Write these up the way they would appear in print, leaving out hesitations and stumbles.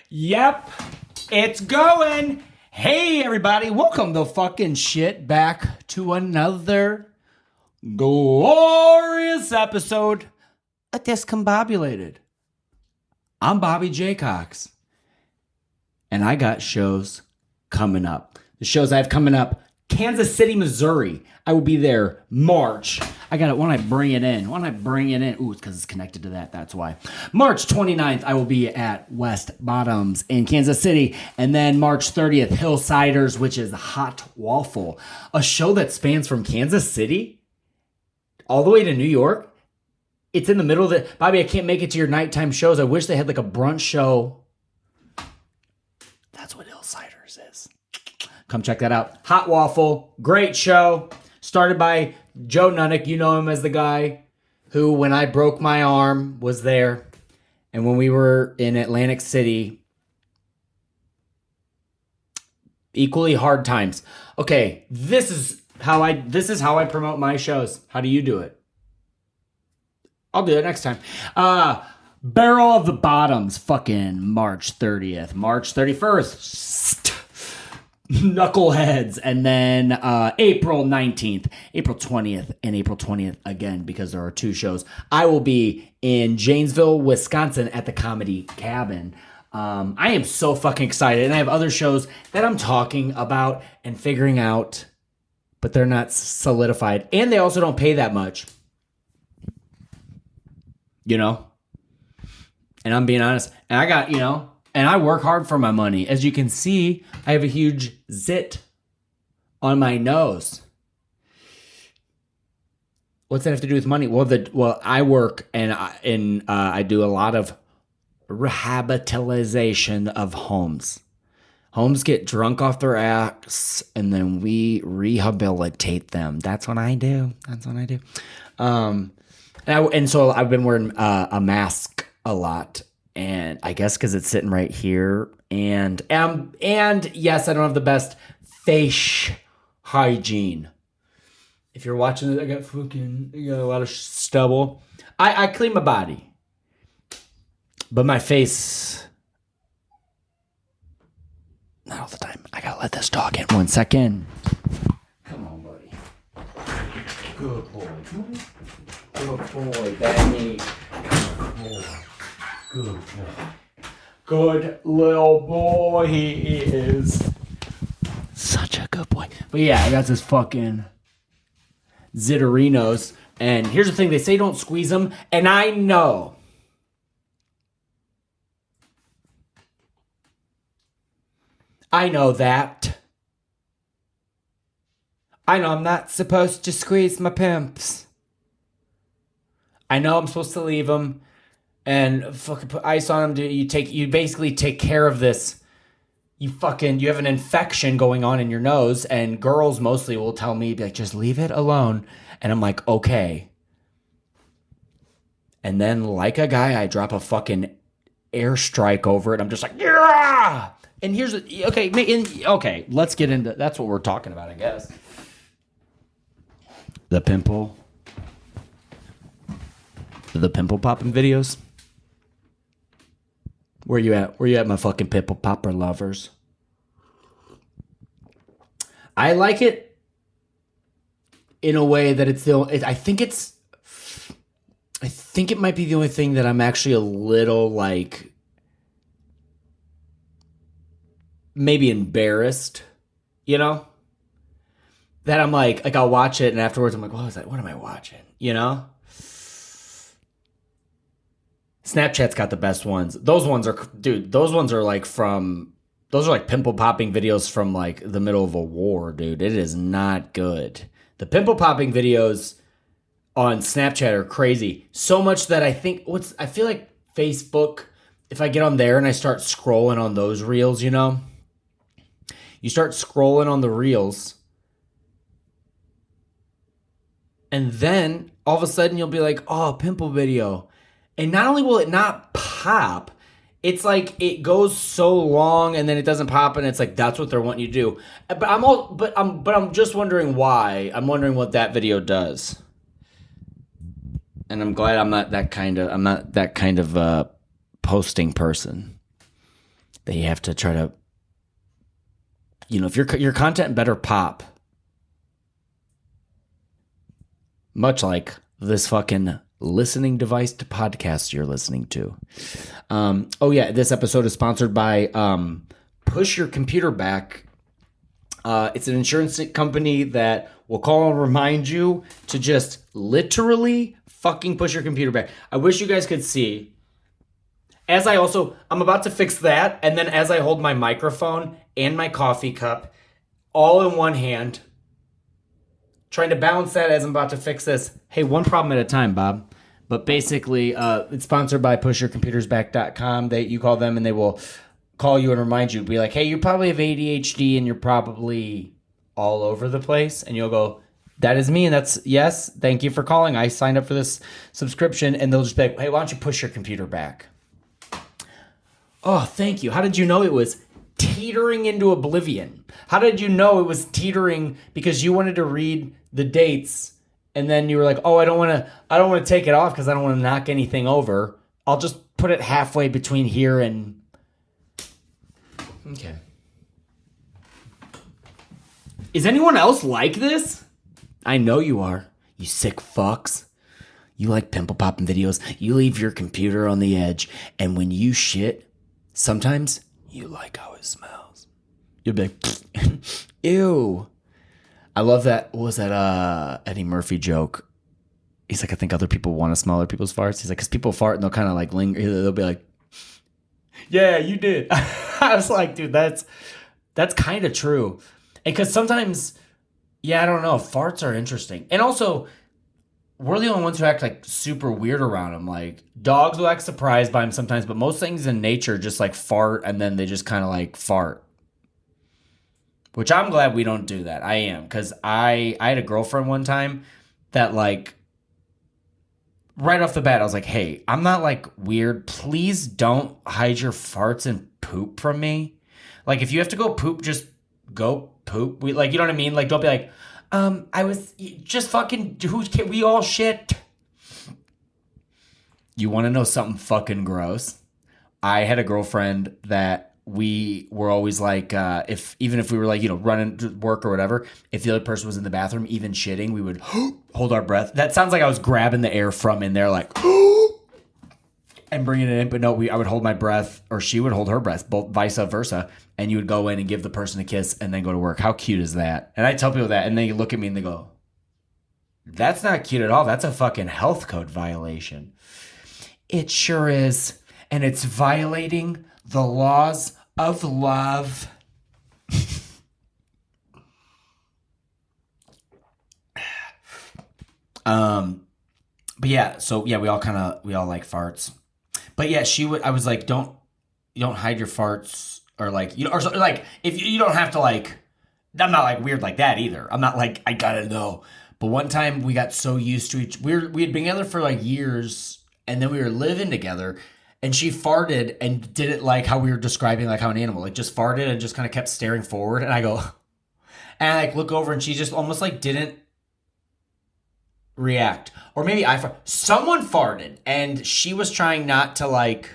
Yep, it's going. Hey, everybody, welcome the fucking shit back to another glorious episode of Discombobulated. I'm Bobby J Cox, and I got shows coming up. The shows I have coming up: Kansas City, Missouri. I will be there March. I got it when I bring it in. Ooh, it's because it's connected to that. That's why. March 29th, I will be at West Bottoms in Kansas City. And then March 30th, Hillsiders, which is Hot Waffle. A show that spans from Kansas City all the way to New York. It's in the middle of the... Bobby, I can't make it to your nighttime shows. I wish they had like a brunch show. That's what Hillsiders is. Come check that out. Hot Waffle, great show. Started by Joe Nunnick. You know him as the guy who, when I broke my arm, was there. And when we were in Atlantic City, equally hard times. Okay, this is how I promote my shows. How do you do it? I'll do it next time. Barrel of the Bottoms, fucking March 30th. March 31st. Knuckleheads, and then April 19th, April 20th, and April 20th again, because there are two shows. I will be in Janesville, Wisconsin at the Comedy Cabin. I am so fucking excited, and I have other shows that I'm talking about and figuring out, but they're not solidified, and they also don't pay that much. You know? And I'm being honest, and I got, and I work hard for my money. As you can see, I have a huge zit on my nose. What's that have to do with money? Well, I work and I do a lot of rehabilitation of homes. Homes get drunk off their ass, and then we rehabilitate them. That's what I do. And so I've been wearing a mask a lot. And I guess because it's sitting right here. And yes, I don't have the best face hygiene. If you're watching it, I got a lot of stubble. I clean my body. But my face, not all the time. I gotta let this dog in 1 second. Come on, buddy. Good boy. Good boy, Benny. Good boy. Good little boy he is. Such a good boy. But yeah, I got this fucking Zitterinos. And here's the thing, they say don't squeeze them. And I know. I know that. I know I'm not supposed to squeeze my pimps. I know I'm supposed to leave them and fucking put ice on them. You basically take care of this. You have an infection going on in your nose, and girls mostly will tell me, like, just leave it alone. And I'm like, okay. And then, like a guy, I drop a fucking airstrike over it. I'm just like, yeah. And here's okay. Let's get into that's what we're talking about, I guess. The pimple-popping videos. Where you at, my fucking pimple popper lovers? I like it in a way that I think it might be the only thing that I'm actually a little like maybe embarrassed, that I'm like I'll watch it and afterwards I'm like, what was that? What am I watching? Snapchat's got the best ones. Those ones are like pimple popping videos from like the middle of a war, dude. It is not good. The pimple popping videos on Snapchat are crazy. So much that I feel like Facebook, if I get on there and I start scrolling on those reels, you start scrolling on the reels, and then all of a sudden you'll be like, oh, pimple video. And not only will it not pop, it's like it goes so long and then it doesn't pop, and it's like that's what they're wanting you to do. But I'm just wondering why. I'm wondering what that video does. And I'm glad I'm not that kind of posting person. that you have to try to, if your content better pop, much like this fucking listening device to podcast you're listening to. This episode is sponsored by Push Your Computer Back. It's an insurance company that will call and remind you to just literally fucking push your computer back. I wish you guys could see. I'm about to fix that, and then as I hold my microphone and my coffee cup all in one hand, trying to balance that as I'm about to fix this. Hey, one problem at a time, Bob. But basically, it's sponsored by pushyourcomputersback.com. You call them and they will call you and remind you. Be like, hey, you probably have ADHD and you're probably all over the place. And you'll go, that is me. And that's, yes, thank you for calling. I signed up for this subscription. And they'll just be like, hey, why don't you push your computer back? Oh, thank you. How did you know it was teetering into oblivion? How did you know it was teetering because you wanted to read the dates and then you were like, oh, I don't want to take it off because I don't want to knock anything over. I'll just put it halfway between here and... Okay. Is anyone else like this? I know you are, you sick fucks. You like pimple-popping videos. You leave your computer on the edge. And when you shit, sometimes you like how it smells. You'll be like, ew. I love that. What was that Eddie Murphy joke? He's like, I think other people want to smell other people's farts. He's like, because people fart and they'll kind of like linger. They'll be like, yeah, you did. I was like, dude, that's kind of true. And because sometimes, I don't know, farts are interesting. And also, we're the only ones who act like super weird around them. Like, dogs will act surprised by them sometimes, but most things in nature just like fart and then they just kind of like fart. Which I'm glad we don't do that. I am. Because I had a girlfriend one time that like, right off the bat, I was like, hey, I'm not like weird. Please don't hide your farts and poop from me. Like, if you have to go poop, just go poop. You know what I mean? Like, don't be like, I was just fucking, we all shit. You want to know something fucking gross? I had a girlfriend that we were always like, even if we were like, running to work or whatever, if the other person was in the bathroom, even shitting, we would hold our breath. That sounds like I was grabbing the air from in there, like, and bringing it in. But no, I would hold my breath, or she would hold her breath, both vice versa. And you would go in and give the person a kiss and then go to work. How cute is that? And I tell people that, and then you look at me and they go, that's not cute at all. That's a fucking health code violation. It sure is. And it's violating the laws of love. But yeah, so yeah, we all like farts. But yeah, I was like, don't hide your farts, or like, or like, if you don't have to like, I'm not like weird like that either. I'm not like, I gotta know. But one time we got so used to we had been together for like years, and then we were living together, and she farted and did it like how we were describing, like how an animal, like just farted and just kind of kept staring forward. And I go, and I like look over and she just almost like didn't react. Or maybe someone farted and she was trying not to like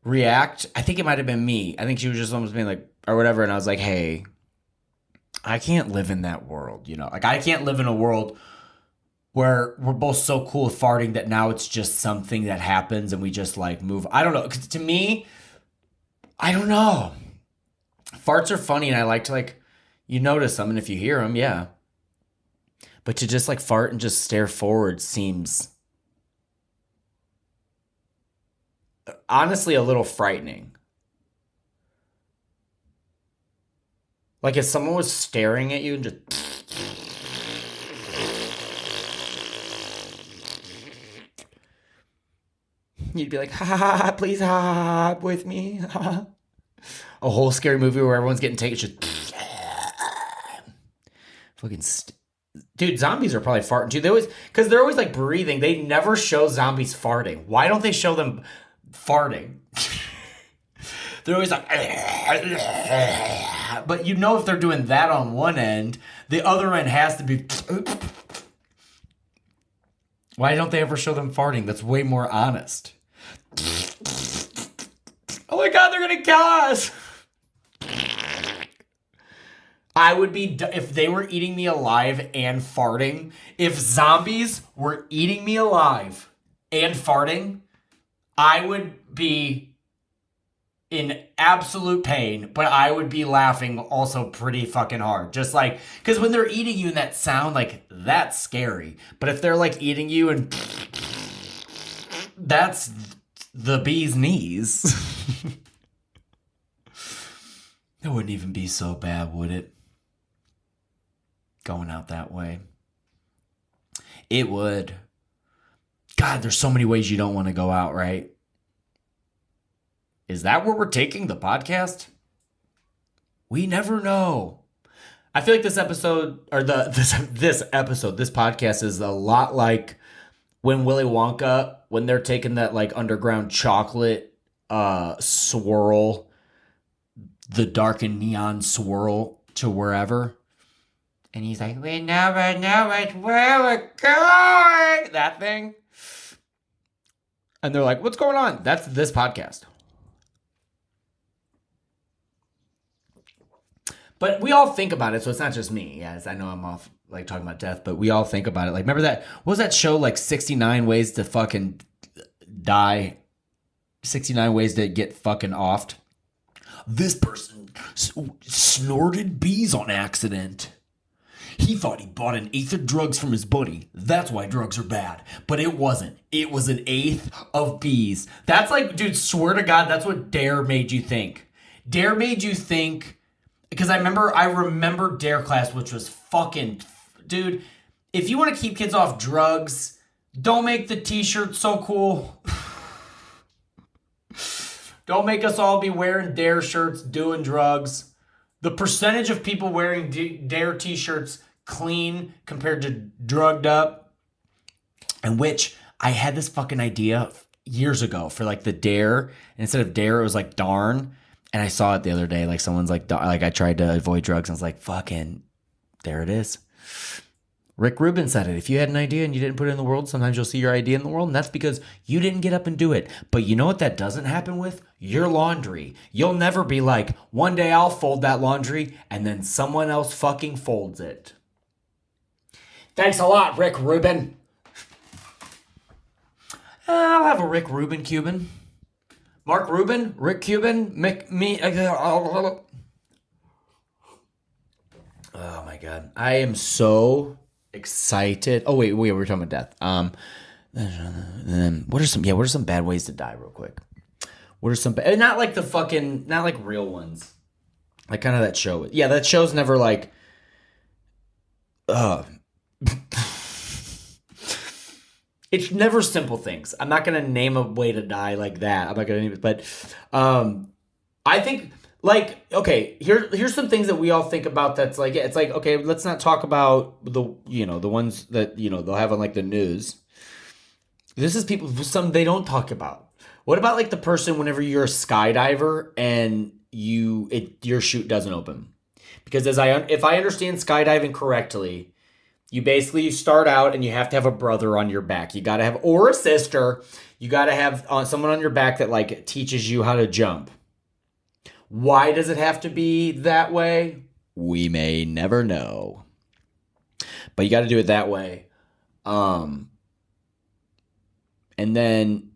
react. I think it might have been me. I think she was just almost being like, or whatever. And I was like, hey, I can't live in that world, like I can't live in a world where we're both so cool with farting that now it's just something that happens and we just like move. I don't know. 'Cause to me, I don't know. Farts are funny and I like to like, you notice them, and if you hear them, yeah. But to just like fart and just stare forward seems honestly a little frightening. Like if someone was staring at you and just... You'd be like, ha ha ha, please ha with me. Ha. A whole scary movie where everyone's getting taken. Just fucking dude, zombies are probably farting too. Because they're always like breathing. They never show zombies farting. Why don't they show them farting? They're always like, but if they're doing that on one end, the other end has to be. Why don't they ever show them farting? That's way more honest. Oh my God, God, they're going to kill us. I would be, if they were eating me alive and farting, if zombies were eating me alive and farting, I would be in absolute pain, but I would be laughing also pretty fucking hard. Just like, because when they're eating you in that sound, like, that's scary. But if they're like eating you and that's the bee's knees. That wouldn't even be so bad, would it? Going out that way. It would. God, there's so many ways you don't want to go out, right? Is that where we're taking the podcast? We never know. I feel like this episode, or this podcast is a lot like when Willy Wonka, when they're taking that like underground chocolate swirl, the dark and neon swirl to wherever. And he's like, we never know where we're going. That thing. And they're like, what's going on? That's this podcast. But we all think about it, so it's not just me. Yes, I know I'm off like talking about death, but we all think about it. Like, remember that? What was that show, like 69 Ways to Fucking Die? 69 Ways to Get Fucking Offed? This person snorted bees on accident. He thought he bought an eighth of drugs from his buddy. That's why drugs are bad. But it wasn't. It was an eighth of bees. That's like, dude, swear to God, that's what Dare made you think. Dare made you think, because I remember Dare class, which was fucking, dude, if you want to keep kids off drugs, don't make the t-shirt so cool. Don't make us all be wearing Dare shirts, doing drugs. The percentage of people wearing Dare t-shirts clean compared to drugged up, and which I had this fucking idea years ago for like the Dare, and instead of Dare it was like darn, and I saw it the other day, like someone's like I tried to avoid drugs and I was like, fucking there it is. Rick Rubin said it. If you had an idea and you didn't put it in the world, sometimes you'll see your idea in the world, and that's because you didn't get up and do it. But you know what that doesn't happen with? Your laundry. You'll never be like, one day I'll fold that laundry, and then someone else fucking folds it. Thanks a lot, Rick Rubin. I'll have a Rick Rubin Cuban. Mark Rubin, Rick Cuban, Oh my God. I am so excited. Oh wait, we were talking about death. What are some bad ways to die, real quick? What are some not like real ones, like kind of that show. Yeah, that show's never like it's never simple things. I'm not gonna name a way to die like that. I'm not gonna name it, but I think, like, okay, here's some things that we all think about. That's like, yeah, it's like, okay, let's not talk about the ones that they'll have on like the news. This is some they don't talk about. What about like the person whenever you're a skydiver and your chute doesn't open? Because if I understand skydiving correctly, you start out and you have to have a brother on your back. You got to have, or a sister. You got to have someone on your back that like teaches you how to jump. Why does it have to be that way? We may never know. But you got to do it that way. And then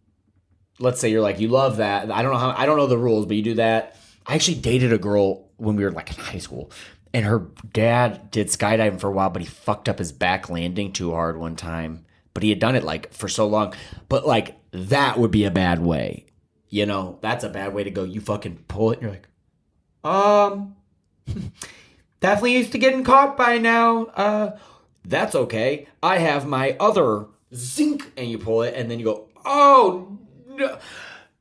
let's say you're like, you love that. I don't know the rules, but you do that. I actually dated a girl when we were like in high school, and her dad did skydiving for a while, but he fucked up his back landing too hard one time. But he had done it like for so long. But like that would be a bad way. That's a bad way to go. You fucking pull it and you're like, definitely used to getting caught by now. That's okay. I have my other zinc, and you pull it and then you go, oh no.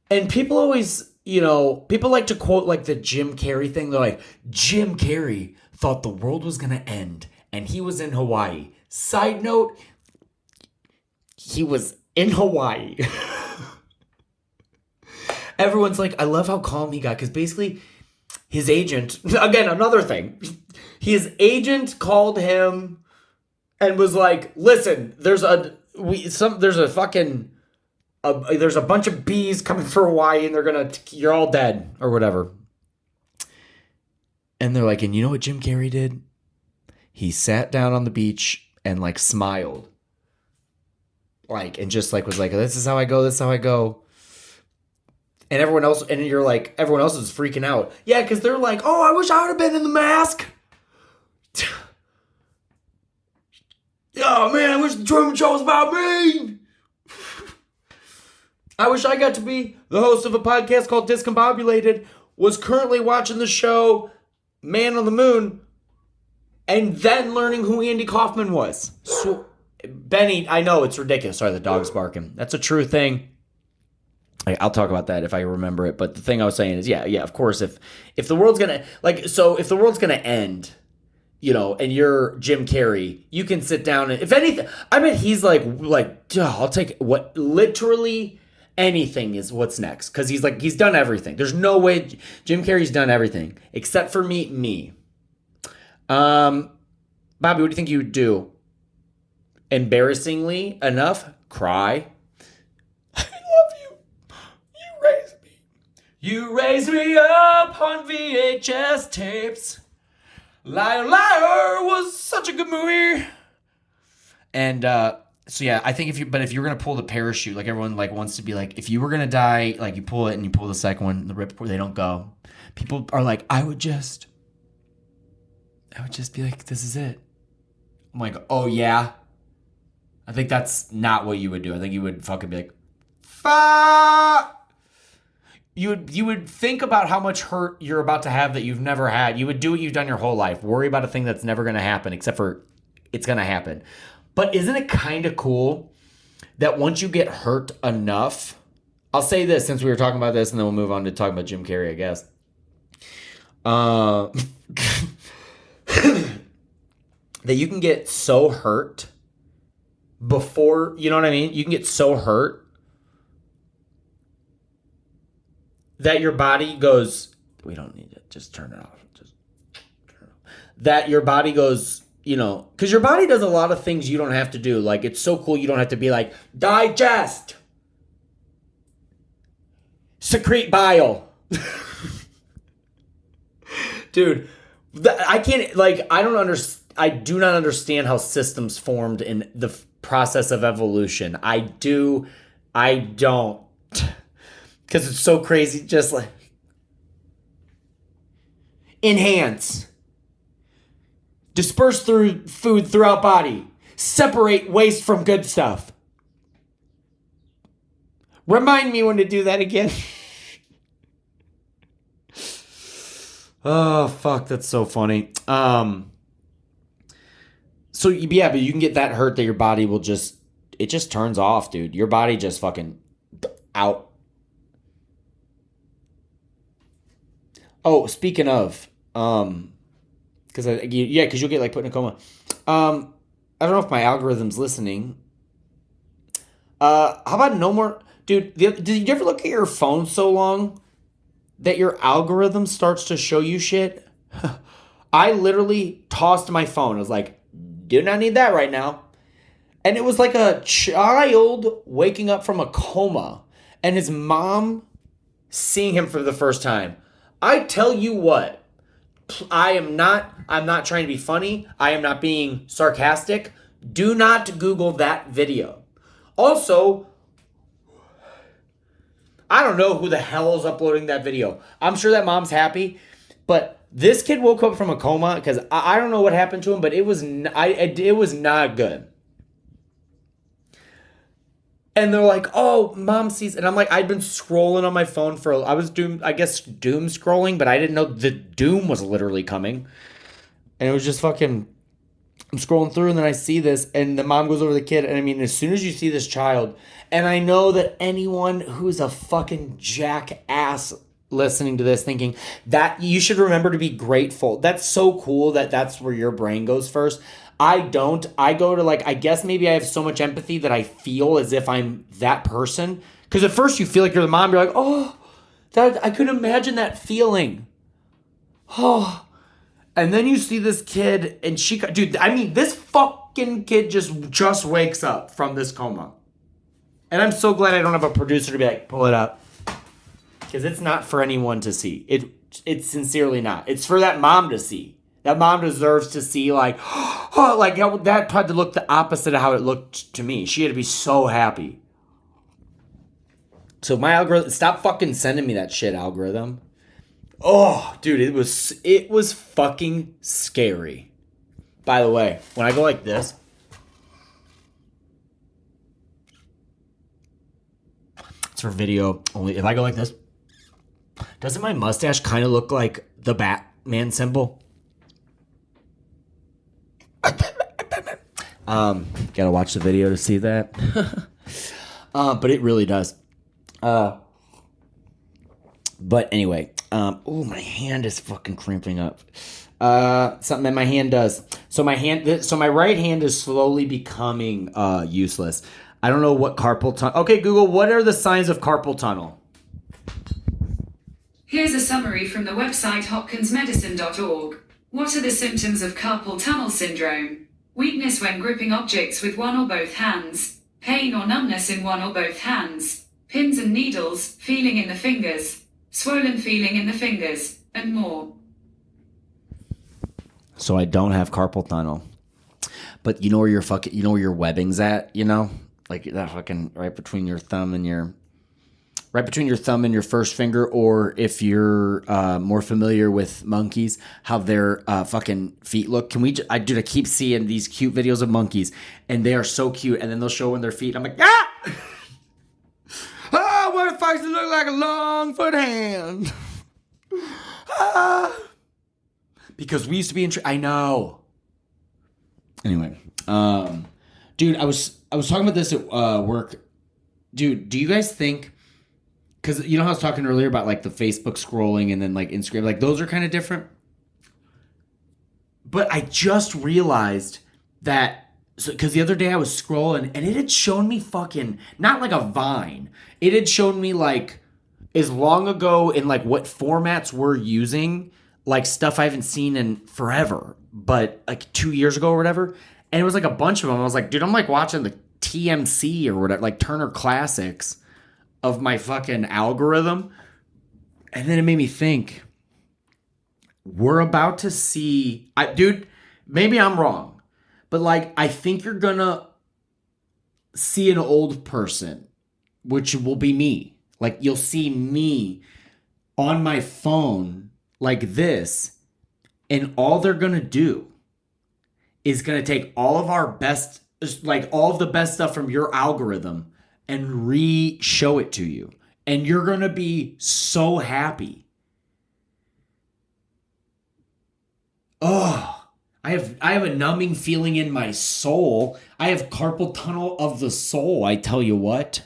And people always, people like to quote like the Jim Carrey thing. They're like, Jim Carrey thought the world was going to end and he was in Hawaii. Side note, he was in Hawaii. Everyone's like, I love how calm he got, because basically his agent, again, another thing, his agent called him and was like, listen, there's a fucking there's a bunch of bees coming for Hawaii and you're all dead or whatever. And they're like, and you know what Jim Carrey did? He sat down on the beach and like smiled. Like, and just like was like, this is how I go, this is how I go. And everyone else, and you're like, everyone else is freaking out. Yeah, because they're like, oh, I wish I would have been in the mask. Oh man, I wish the Truman Show was about me. I wish I got to be the host of a podcast called Discombobulated, was currently watching the show Man on the Moon, and then learning who Andy Kaufman was. So, Benny, I know it's ridiculous. Sorry, the dog's barking. That's a true thing. I'll talk about that if I remember it. But the thing I was saying is, yeah, of course, if the world's gonna if the world's gonna end, and you're Jim Carrey, you can sit down and, if anything, I bet he's like, I'll take what literally anything is what's next, because he's done everything. There's no way Jim Carrey's done everything except for me. Bobby, what do you think you would do? Embarrassingly enough, cry. I love you. You raised me up on VHS tapes. Liar, Liar was such a good movie. And so yeah, I think if you're gonna pull the parachute, like everyone like wants to be like, if you were gonna die, like you pull it and you pull the second one, the rip, they don't go. People are like, I would just be like, this is it. I'm like, oh yeah. I think that's not what you would do. I think you would fucking be like, fuck. You would think about how much hurt you're about to have that you've never had. You would do what you've done your whole life. Worry about a thing that's never going to happen, except for it's going to happen. But isn't it kind of cool that once you get hurt enough, I'll say this since we were talking about this, and then we'll move on to talk about Jim Carrey, I guess. That you can get so hurt before, you know what I mean? You can get so hurt that your body goes, we don't need it. Just turn it off. Just turn it off. That your body goes, because your body does a lot of things you don't have to do. Like, it's so cool you don't have to be like, digest, secrete bile. Dude, I can't, like, I do not understand how systems formed in the process of evolution. I don't. Because it's so crazy, just like, enhance, disperse through food throughout body, separate waste from good stuff. Remind me when to do that again. Oh, fuck, that's so funny. So, yeah, but you can get that hurt that your body will just turns off, dude. Your body just fucking out. Oh, speaking of, because you'll get like put in a coma. I don't know if my algorithm's listening. How about no more, dude? Did you ever look at your phone so long that your algorithm starts to show you shit? I literally tossed my phone. I was like, do not need that right now. And it was like a child waking up from a coma and his mom seeing him for the first time. I tell you what, I'm not trying to be funny. I am not being sarcastic. Do not Google that video. Also, I don't know who the hell is uploading that video. I'm sure that mom's happy, but this kid woke up from a coma because I don't know what happened to him, but it was not good. And they're like, oh, mom sees, and I'm like, I'd been scrolling on my phone I was doom scrolling, but I didn't know the doom was literally coming. And it was just fucking, I'm scrolling through, and then I see this, and the mom goes over to the kid, and I mean, as soon as you see this child, and I know that anyone who's a fucking jackass listening to this thinking that you should remember to be grateful. That's so cool that that's where your brain goes first. I don't. I go to like, I guess maybe I have so much empathy that I feel as if I'm that person. Because at first you feel like you're the mom. You're like, oh, I couldn't imagine that feeling. Oh. And then you see this kid and dude, I mean, this fucking kid just wakes up from this coma. And I'm so glad I don't have a producer to be like, pull it up. Because it's not for anyone to see. It's sincerely not. It's for that mom to see. That mom deserves to see, like, oh, like that had to look the opposite of how it looked to me. She had to be so happy. So my algorithm, stop fucking sending me that shit, algorithm. Oh, dude, it was fucking scary. By the way, when I go like this, it's for video only. If I go like this, doesn't my mustache kind of look like the Batman symbol? Gotta watch the video to see that. But it really does. But anyway, my hand is fucking cramping up. Something in my hand does. So my right hand is slowly becoming useless. I don't know what carpal tunnel. Okay, Google, what are the signs of carpal tunnel? Here's a summary from the website hopkinsmedicine.org. What are the symptoms of carpal tunnel syndrome? Weakness when gripping objects with one or both hands. Pain or numbness in one or both hands. Pins and needles, feeling in the fingers. Swollen feeling in the fingers, and more. So I don't have carpal tunnel. But you know where your webbing's at, you know? Like that fucking right between your thumb and your first finger, or if you're more familiar with monkeys, how their fucking feet look. I keep seeing these cute videos of monkeys, and they are so cute, and then they'll show when their feet. I'm like, ah! Oh, what if I look like a long foot hand? Ah! Because we used to be I know. Anyway, dude, I was talking about this at work. Dude, do you guys think? Because you know how I was talking earlier about like the Facebook scrolling and then like Instagram, like those are kind of different. But I just realized that, because the other day I was scrolling and it had shown me fucking, not like a Vine. It had shown me like as long ago in like what formats we're using, like stuff I haven't seen in forever, but like 2 years ago or whatever. And it was like a bunch of them. I was like, dude, I'm like watching the TMC or whatever, like Turner Classics of my fucking algorithm. And then it made me think, we're about to see, dude, maybe I'm wrong, but like, I think you're gonna see an old person, which will be me. Like you'll see me on my phone like this, and all they're gonna do is gonna take all of our best, like all of the best stuff from your algorithm and re-show it to you. And you're going to be so happy. Oh, I have a numbing feeling in my soul. I have carpal tunnel of the soul, I tell you what.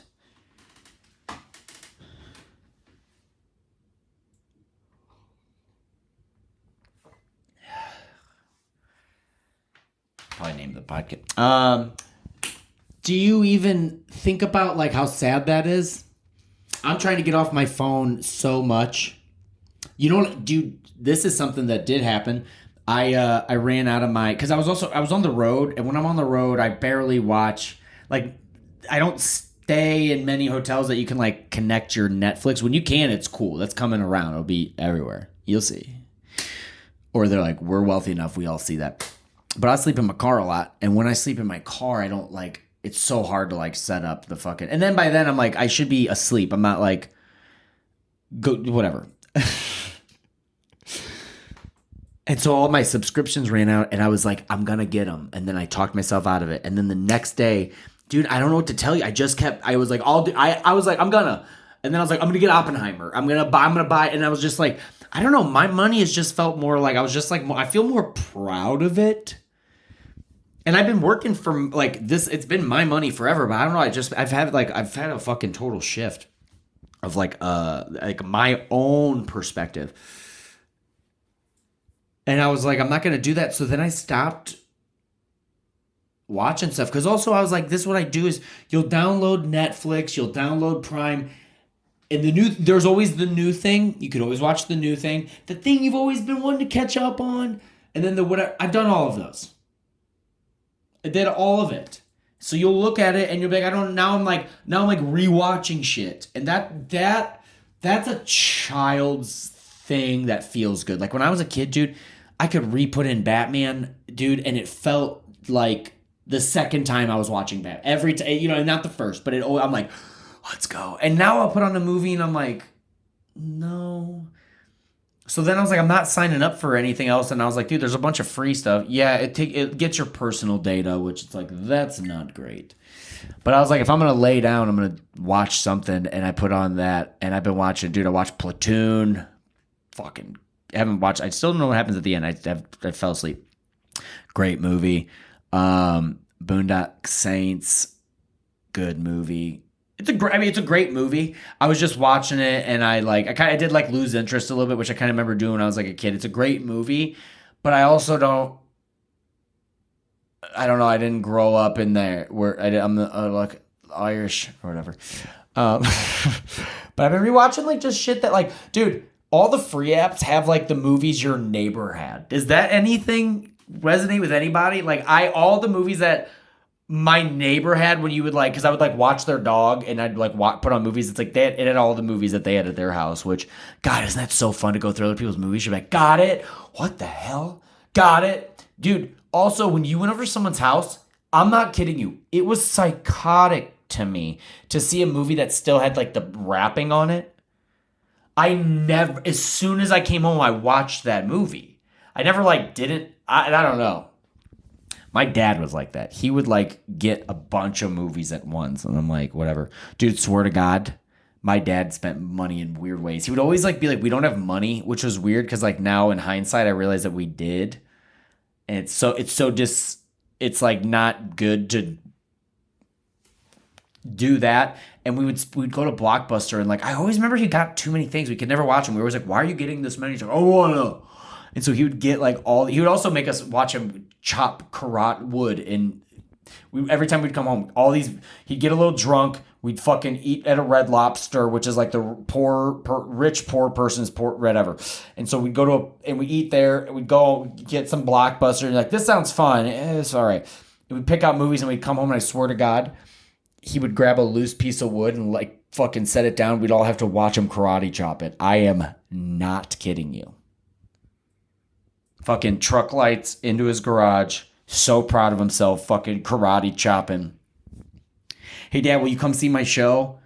Probably name the podcast. Do you even think about like how sad that is? I'm trying to get off my phone so much. You know, dude, this is something that did happen. I ran out of because I was on the road, and when I'm on the road, I barely watch. Like, I don't stay in many hotels that you can like connect your Netflix. When you can, it's cool. That's coming around. It'll be everywhere. You'll see. Or they're like, we're wealthy enough, we all see that. But I sleep in my car a lot, and when I sleep in my car, I don't like. It's so hard to like set up the fucking. And then by then I'm like, I should be asleep. I'm not like, go whatever. And so all my subscriptions ran out, and I was like, I'm gonna get them. And then I talked myself out of it. And then the next day, dude, I don't know what to tell you. I was like, I was like, I'm gonna. And then I was like, I'm gonna get Oppenheimer. I'm gonna buy. And I was just like, I don't know. My money has just felt more like, I was just like, I feel more proud of it. And I've been working for like this. It's been my money forever, but I don't know. I've had a fucking total shift of like my own perspective. And I was like, I'm not going to do that. So then I stopped watching stuff. Because also I was like, this is what I do is you'll download Netflix, you'll download Prime. And there's always the new thing. You could always watch the new thing. The thing you've always been wanting to catch up on. And then I've done all of those. I did all of it. So you'll look at it and you'll be like, now I'm like rewatching shit. And that's a child's thing that feels good. Like when I was a kid, dude, I could re-put in Batman, dude, and it felt like the second time I was watching Batman. Every time, not the first, but I'm like, let's go. And now I'll put on a movie and I'm like, no. So then I was like, I'm not signing up for anything else. And I was like, dude, there's a bunch of free stuff. Yeah, it gets your personal data, which it's like, that's not great. But I was like, if I'm going to lay down, I'm going to watch something. And I put on that. And I've been watching, dude, I watched Platoon. Fucking haven't watched. I still don't know what happens at the end. I fell asleep. Great movie. Boondock Saints. Good movie. It's a great movie. I was just watching it and I did like lose interest a little bit, which I kind of remember doing when I was like a kid. It's a great movie, but I also I don't know. I didn't grow up in there where I'm like Irish or whatever. But I've been rewatching like just shit that like, dude, all the free apps have like the movies your neighbor had. Does that anything resonate with anybody? Like all the movies that my neighbor had when you would like, because I would like watch their dog and I'd like put on movies. It's like it had all the movies that they had at their house, which, God, isn't that so fun to go through other people's movies? You're like, got it? What the hell? Got it? Dude, also, when you went over to someone's house, I'm not kidding you. It was psychotic to me to see a movie that still had like the wrapping on it. As soon as I came home, I watched that movie. I never like didn't, I don't know. My dad was like that. He would like get a bunch of movies at once. And I'm like, whatever. Dude, swear to God, my dad spent money in weird ways. He would always like be like, we don't have money, which was weird because like now in hindsight, I realize that we did. And it's like not good to do that. And we'd go to Blockbuster and like, I always remember he got too many things. We could never watch them. We were always like, why are you getting this many? He's like, oh, I don't know. And so he would get like he would also make us watch him chop karate wood. And every time we'd come home, he'd get a little drunk. We'd fucking eat at a Red Lobster, which is like the rich poor person's whatever. And so we'd go and we eat there and we'd go get some Blockbuster. And like, this sounds fun. It's all right. And we'd pick out movies and we'd come home and I swear to God, he would grab a loose piece of wood and like fucking set it down. We'd all have to watch him karate chop it. I am not kidding you. Fucking truck lights into his garage. So proud of himself. Fucking karate chopping. Hey, Dad, will you come see my show?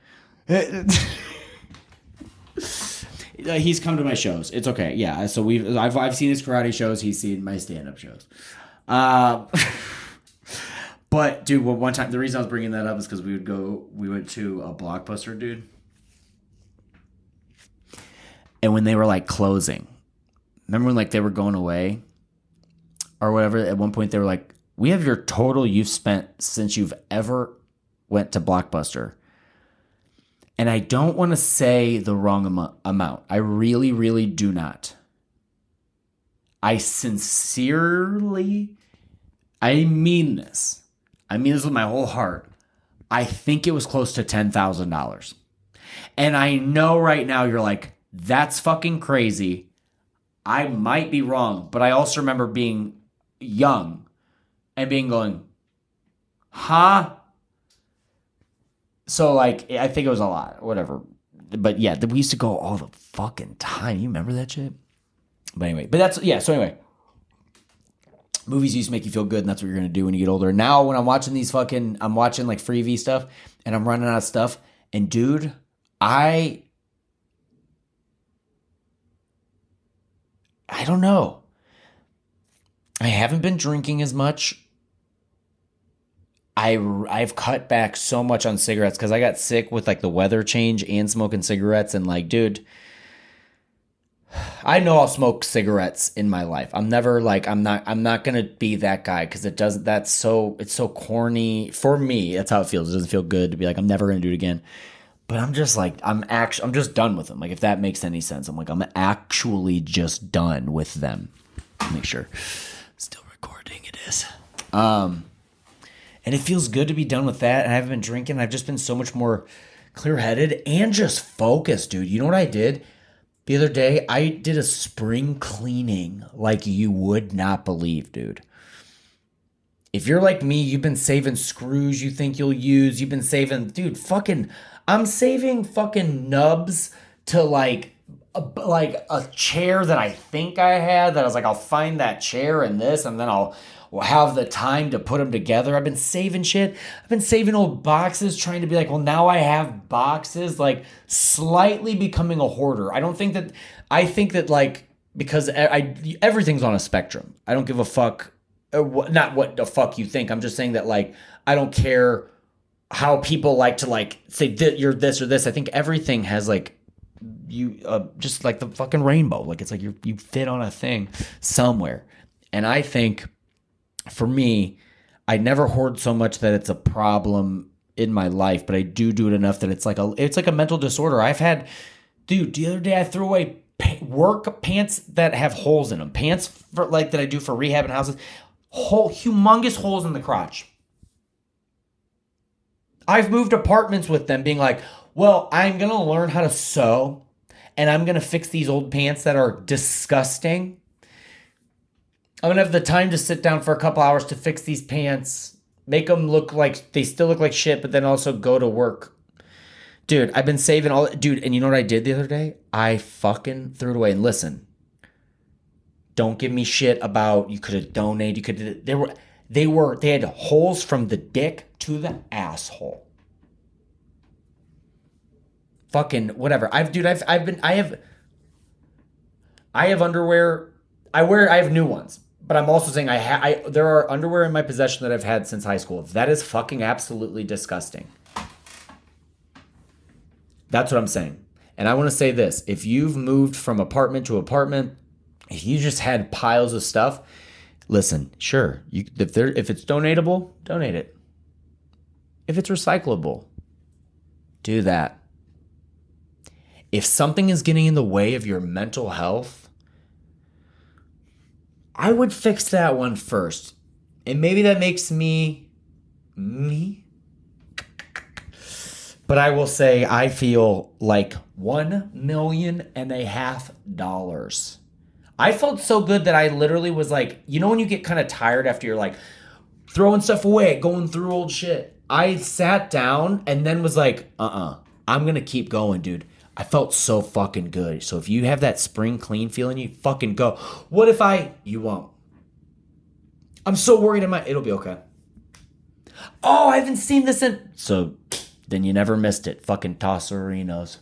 He's come to my shows. It's okay. Yeah. So I've seen his karate shows. He's seen my stand-up shows. But dude, one time the reason I was bringing that up is because we went to a Blockbuster, dude. And when they were like closing. Remember when like they were going away or whatever? At one point they were like, we have your total you've spent since you've ever went to Blockbuster. And I don't want to say the wrong amount. I really, really do not. I mean this. I mean this with my whole heart. I think it was close to $10,000. And I know right now you're like, that's fucking crazy. I might be wrong, but I also remember being young and going, huh? So, like, I think it was a lot, whatever. But yeah, we used to go all the fucking time. You remember that shit? But anyway, so anyway. Movies used to make you feel good, and that's what you're going to do when you get older. Now, when I'm watching I'm watching like Freevee stuff, and I'm running out of stuff. And dude, I don't know. I haven't been drinking as much. I've cut back so much on cigarettes because I got sick with like the weather change and smoking cigarettes. And like, dude, I know I'll smoke cigarettes in my life. I'm never like, I'm not going to be that guy because it's so corny for me. That's how it feels. It doesn't feel good to be like, I'm never going to do it again. But I'm just like, I'm just done with them. Like, if that makes any sense, I'm like, I'm actually just done with them. Make sure. Still recording, it is. And it feels good to be done with that. And I haven't been drinking. I've just been so much more clear-headed and just focused, dude. You know what I did? The other day, I did a spring cleaning like you would not believe, dude. If you're like me, you've been saving screws you think you'll use. You've been saving, dude, I'm saving fucking nubs to like a chair that I think I had that I was like, I'll find that chair and this, and then I'll have the time to put them together. I've been saving shit. I've been saving old boxes, trying to be like, well, now I have boxes, like slightly becoming a hoarder. I think that like, because everything's on a spectrum. I don't give a fuck. Not what the fuck you think. I'm just saying that like, I don't care how people like to like say that you're this or this. I think everything has like, you just like the fucking rainbow. Like it's like you fit on a thing somewhere. And I think for me, I never hoard so much that it's a problem in my life, but I do it enough that it's like a mental disorder. I've had, dude, the other day I threw away work pants that have holes in them. Pants for like that I do for rehab and houses. Humongous holes in the crotch. I've moved apartments with them being like, well, I'm going to learn how to sew and I'm going to fix these old pants that are disgusting. I'm going to have the time to sit down for a couple hours to fix these pants, make them look like they still look like shit, but then also go to work. Dude, I've been saving dude, and you know what I did the other day? I fucking threw it away. And listen, don't give me shit about you could have donated. They had holes from the dick to the asshole. Fucking whatever. I have underwear. I have new ones, but I'm also saying there are underwear in my possession that I've had since high school. That is fucking absolutely disgusting. That's what I'm saying. And I want to say this. If you've moved from apartment to apartment, if you just had piles of stuff, listen, sure. If it's donatable, donate it. If it's recyclable, do that. If something is getting in the way of your mental health, I would fix that one first. And maybe that makes me. But I will say I feel like $1.5 million. I felt so good that I literally was like, you know when you get kind of tired after you're like throwing stuff away, going through old shit. I sat down and then was like, I'm going to keep going, dude. I felt so fucking good. So if you have that spring clean feeling, you fucking go. What if you won't? I'm so worried it'll be okay. Oh, I haven't seen this so then you never missed it. Fucking tosserinos.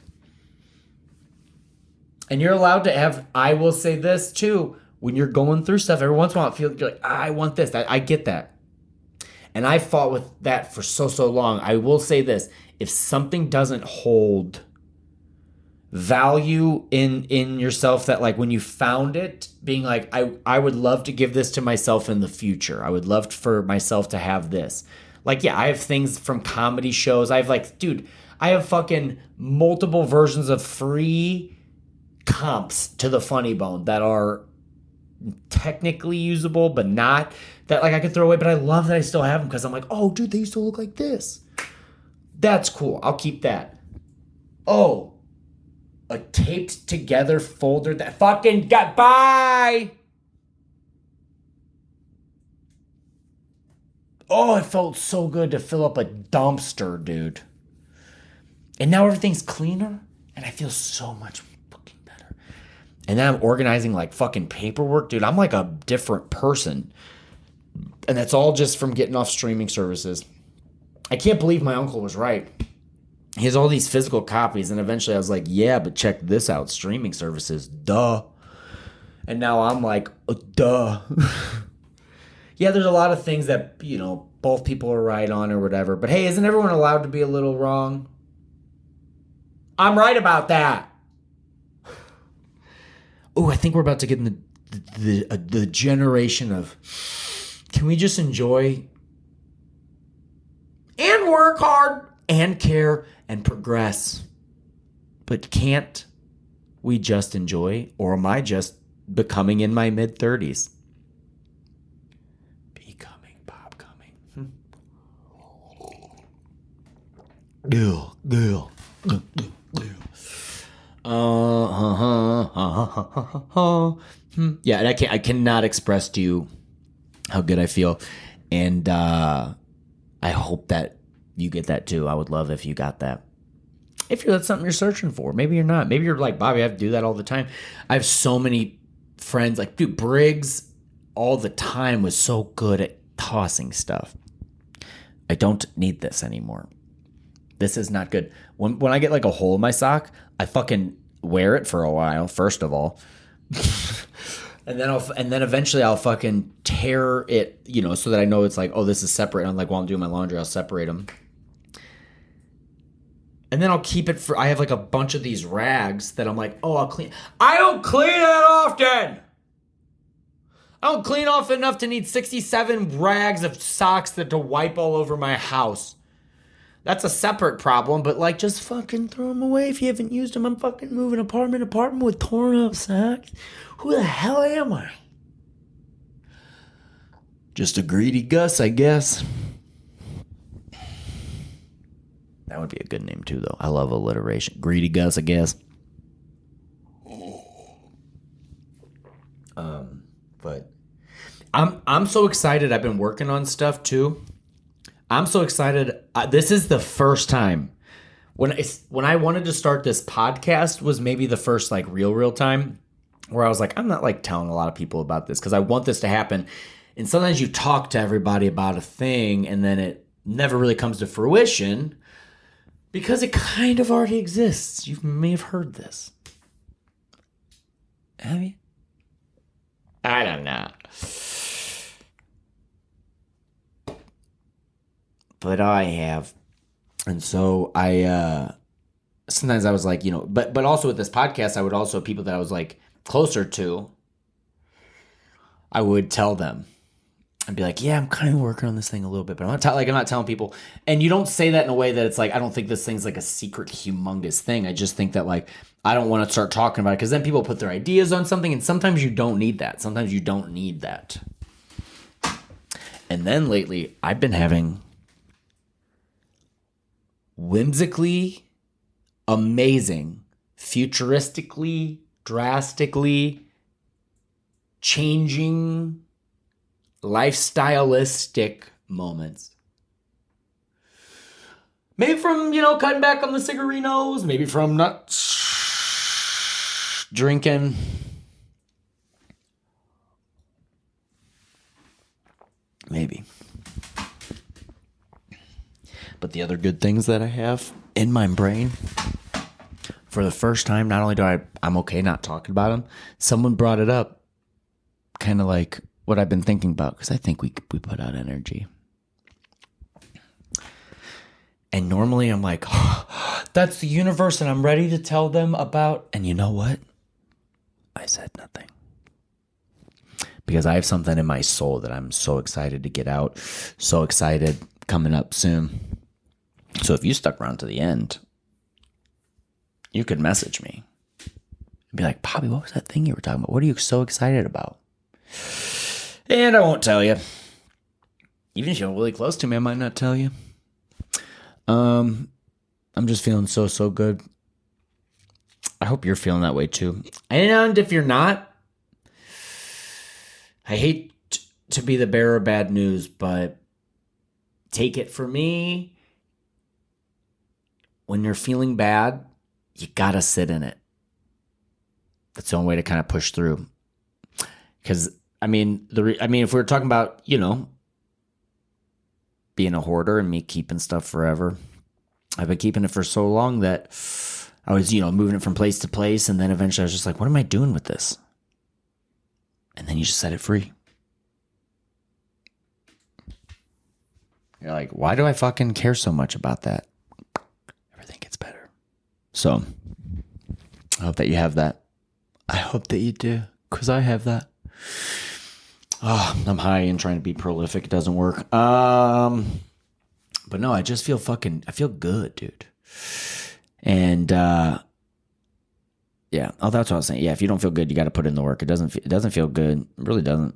And you're allowed to have, I will say this too, when you're going through stuff, every once in a while, you're like, I want this. I get that. And I fought with that for so long. I will say this. If something doesn't hold value in yourself, that like when you found it, being like, I would love to give this to myself in the future. I would love for myself to have this. Like, yeah, I have things from comedy shows. I have fucking multiple versions of free comps to the Funny Bone that are technically usable, but not that like I could throw away, but I love that I still have them because I'm like, oh, dude, they used to look like this. That's cool. I'll keep that. Oh, a taped together folder that fucking got by. Oh, it felt so good to fill up a dumpster, dude. And now everything's cleaner, and I feel so much fucking better. And then I'm organizing like fucking paperwork, dude. I'm like a different person. And that's all just from getting off streaming services. I can't believe my uncle was right. He has all these physical copies, and eventually I was like, yeah, but check this out, streaming services, duh. And now I'm like, duh. Yeah, there's a lot of things that, both people are right on or whatever. But hey, isn't everyone allowed to be a little wrong? I'm right about that. Oh, I think we're about to get in the generation of, can we just enjoy and work hard and care and progress? But can't we just enjoy? Or am I just becoming in my mid-30s? Yeah, and I cannot express to you how good I feel. And I hope that you get that too. I would love if you got that. If that's something you're searching for. Maybe you're not. Maybe you're like, Bobby, I have to do that all the time. I have so many friends, like, dude, Briggs all the time was so good at tossing stuff. I don't need this anymore. This is not good. When I get like a hole in my sock, I fucking wear it for a while, first of all. and then eventually I'll fucking tear it, so that I know it's like, oh, this is separate. And I'm like, while I'm doing my laundry, I'll separate them. And then I'll keep it I have like a bunch of these rags that I'm like, oh, I'll clean. I don't clean that often. I don't clean off enough to need 67 rags of socks to wipe all over my house. That's a separate problem, but like, just fucking throw them away if you haven't used them. I'm fucking moving apartment with torn up socks. Who the hell am I? Just a greedy Gus, I guess. That would be a good name too, though. I love alliteration. Greedy Gus, I guess. But I'm so excited. I've been working on stuff too. I'm so excited. This is the first time when I wanted to start this podcast was maybe the first like real time where I was like, I'm not like telling a lot of people about this because I want this to happen. And sometimes you talk to everybody about a thing and then it never really comes to fruition because it kind of already exists. You may have heard this. Have you? I don't know. But I have. And so sometimes I was like, but also with this podcast, I would also, people that I was like closer to, I would tell them. I'd be like, yeah, I'm kind of working on this thing a little bit, but I'm not telling people. And you don't say that in a way that it's like, I don't think this thing's like a secret, humongous thing. I just think that like, I don't want to start talking about it because then people put their ideas on something and sometimes you don't need that. Sometimes you don't need that. And then lately, I've been having whimsically amazing, futuristically, drastically changing, lifestyleistic moments. Maybe from, cutting back on the cigarinos, maybe from not drinking. Maybe. But the other good things that I have in my brain, for the first time, not only I'm okay not talking about them, someone brought it up, kind of like what I've been thinking about, because I think we put out energy. And normally I'm like, oh, that's the universe, and I'm ready to tell them about, and you know what? I said nothing. Because I have something in my soul that I'm so excited to get out, so excited, coming up soon. So if you stuck around to the end, you could message me and be like, Bobby, what was that thing you were talking about? What are you so excited about? And I won't tell you. Even if you're really close to me, I might not tell you. I'm just feeling so good. I hope you're feeling that way too. And if you're not, I hate to be the bearer of bad news, but take it from me. When you're feeling bad, you gotta sit in it. That's the only way to kind of push through. Because if we're talking about, being a hoarder and me keeping stuff forever, I've been keeping it for so long that I was, moving it from place to place, and then eventually I was just like, what am I doing with this? And then you just set it free. You're like, why do I fucking care so much about that? Everything gets better. So, I hope that you have that. I hope that you do, because I have that. Oh, I'm high and trying to be prolific. It doesn't work. But no, I just feel I feel good, dude. And, yeah. Oh, that's what I was saying. Yeah, if you don't feel good, you got to put in the work. It doesn't feel good. It really doesn't.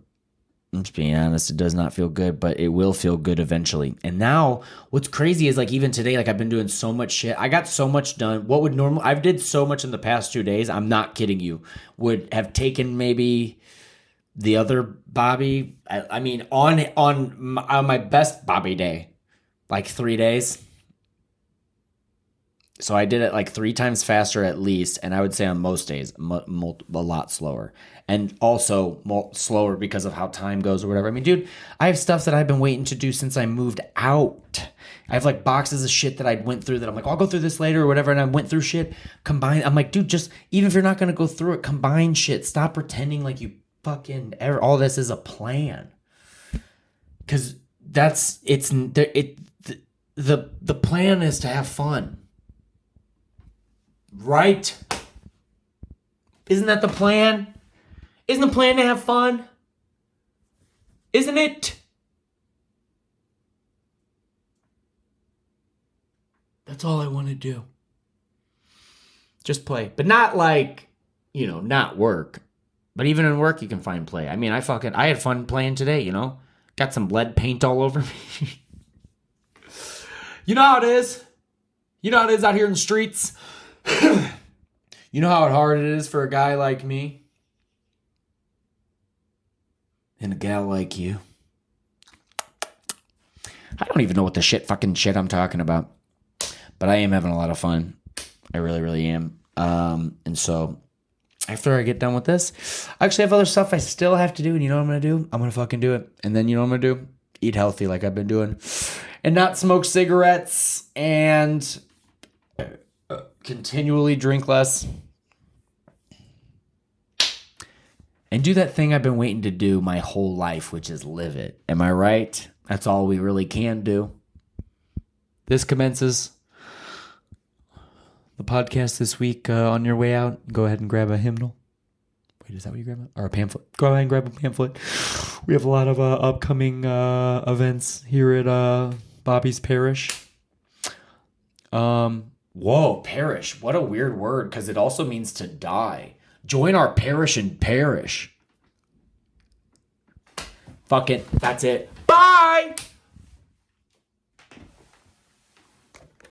I'm just being honest. It does not feel good, but it will feel good eventually. And now what's crazy is like even today, like I've been doing so much shit. I got so much done. I've did so much in the past 2 days. I'm not kidding you. Would have taken maybe the other Bobby, I mean, on my best Bobby day, like 3 days. So I did it like 3 times faster at least, and I would say on most days a lot slower, and also slower because of how time goes or whatever. I mean, dude, I have stuff that I've been waiting to do since I moved out. I have like boxes of shit that I went through that I'm like, I'll go through this later or whatever, and I went through shit, combine. I'm like, dude, just even if you're not gonna go through it, combine shit. Stop pretending like you fucking all this is a plan, because the plan is to have fun. Right? Isn't that the plan? Isn't the plan to have fun? Isn't it? That's all I want to do. Just play. But not like, not work. But even in work, you can find play. I mean, I had fun playing today, Got some lead paint all over me. You know how it is. You know how it is out here in the streets. You know how hard it is for a guy like me and a gal like you. I don't even know what the fucking shit I'm talking about, but I am having a lot of fun. I really, really am. And so after I get done with this, I actually have other stuff I still have to do. And you know what I'm going to do? I'm going to fucking do it. And then you know what I'm going to do? Eat healthy like I've been doing, and not smoke cigarettes, and continually drink less, and do that thing I've been waiting to do my whole life, which is live it. Am I right? That's all we really can do. This commences the podcast this week. On your way out, go ahead and grab a hymnal. Wait, is that what you grab? Or a pamphlet? Go ahead and grab a pamphlet. We have a lot of upcoming events here at Bobby's Parish. Whoa, parish. What a weird word, because it also means to die. Join our parish and perish. Fuck it. That's it. Bye!